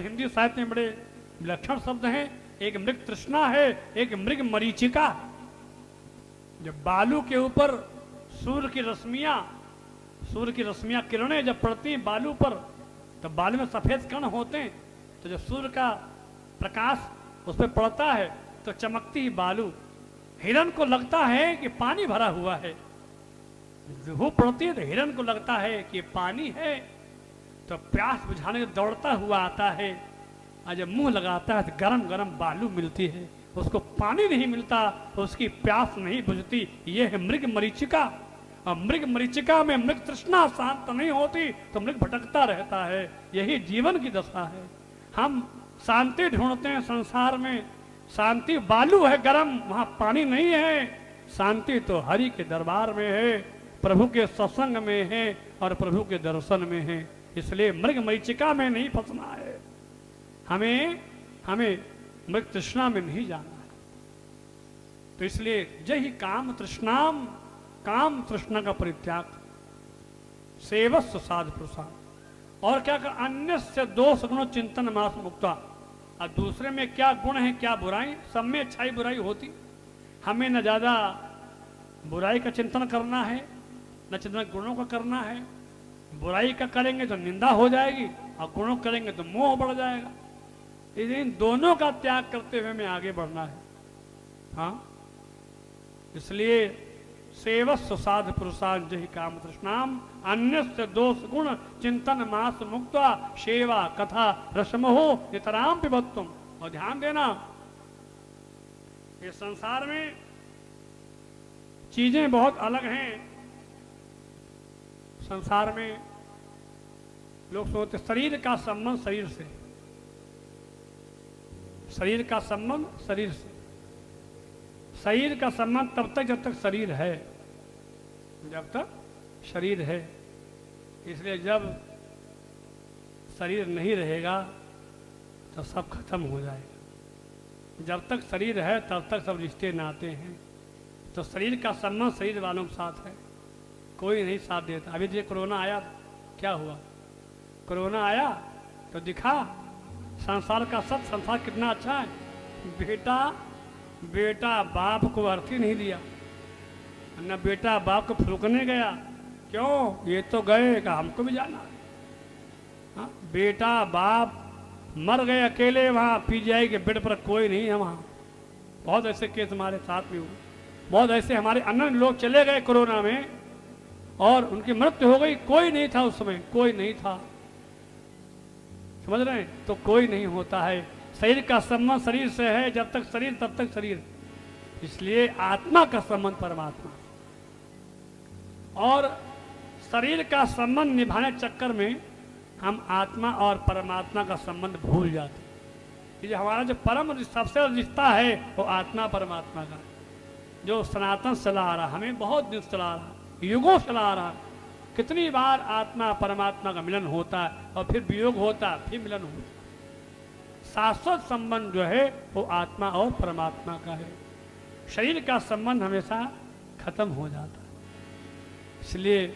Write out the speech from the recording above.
हिंदी साहित्य में बड़े विलक्षण शब्द हैं। एक मृग तृष्णा है, एक मृग मरीचिका। जब बालू के ऊपर सूर्य की रश्मियां किरणें जब पड़ती हैं बालू पर, तो बालू में सफेद कण होते हैं, तो जब सूर्य का प्रकाश उस पर पड़ता है तो चमकती ही बालू, हिरन को लगता है कि पानी भरा हुआ है। धूप पड़ती है तो हिरन को लगता है कि पानी है, तो प्यास बुझाने दौड़ता हुआ आता है, और जब मुंह लगाता है तो गरम गरम बालू मिलती है। उसको पानी नहीं मिलता तो उसकी प्यास नहीं बुझती। ये है मृग मरीचिका। और मृग मरीचिका में मृग तृष्णा शांत नहीं होती तो मृग भटकता रहता है। यही जीवन की दशा है। हम शांति ढूंढते हैं संसार में, शांति बालू है गरम, वहां पानी नहीं है। शांति तो हरि के दरबार में है, प्रभु के सत्संग में है और प्रभु के दर्शन में है। इसलिए मृग मरीचिका में नहीं फंसना है, हमें मृग तृष्णा में नहीं जाना है। तो इसलिए जय काम तृष्णाम, काम तृष्णा का परित्याग, सेवस्व साध पुरुषान। और क्या कर अन्य से दोष गुण चिंतन मास मुक्ता। और दूसरे में क्या गुण है क्या बुराई, सब में अच्छाई बुराई होती। हमें न ज्यादा बुराई का चिंतन करना है न चिंतन गुणों का करना है। बुराई का करेंगे तो निंदा हो जाएगी और गुणों करेंगे तो मोह बढ़ जाएगा। इन दोनों का त्याग करते हुए हमें आगे बढ़ना है। हाँ, इसलिए सेवस्व साध पुरुषान जहि काम तृष्णाम, अन्य दोष गुण चिंतन मास मुक्ता, सेवा कथा रसमहो नितराम पिबत्तुम। और ध्यान देना, ये संसार में चीजें बहुत अलग हैं। संसार में लोग सोचते शरीर का संबंध शरीर से, शरीर का संबंध शरीर से। शरीर का संबंध तब तक जब तक शरीर है, जब तक शरीर है। इसलिए जब शरीर नहीं रहेगा तो सब खत्म हो जाएगा। जब तक शरीर है तब तक सब रिश्ते नाते हैं। तो शरीर का संबंध शरीर वालों के साथ है, कोई नहीं साथ देता। अभी जो कोरोना आया क्या हुआ, कोरोना आया तो दिखा संसार का सत, संसार कितना अच्छा है। बेटा बाप को अर्थी नहीं दिया, न बेटा बाप को फूकने गया। क्यों, ये तो गए का हमको भी जाना है। हाँ? बेटा बाप मर गए अकेले, वहाँ पीजीआई के बेड पर कोई नहीं है वहाँ। बहुत ऐसे केस हमारे साथ में हुए। बहुत ऐसे हमारे अनन्य लोग चले गए कोरोना में और उनकी मृत्यु हो गई, कोई नहीं था उस समय, कोई नहीं था। समझ रहे हैं? तो कोई नहीं होता है। शरीर का संबंध शरीर से है, जब तक शरीर तब तक शरीर। इसलिए आत्मा का संबंध परमात्मा। और शरीर का संबंध निभाने चक्कर में हम आत्मा और परमात्मा का संबंध भूल जाते। ये हमारा जो परम सबसे रिश्ता है वो आत्मा परमात्मा का, जो सनातन चला आ रहा, हमें बहुत दिन चला आ रहा, युगों चला आ रहा। कितनी बार आत्मा परमात्मा का मिलन होता है और फिर वियोग होता है, फिर मिलन होता है। शाश्वत संबंध जो है वो आत्मा और परमात्मा का है। शरीर का संबंध हमेशा खत्म हो जाता है। इसलिए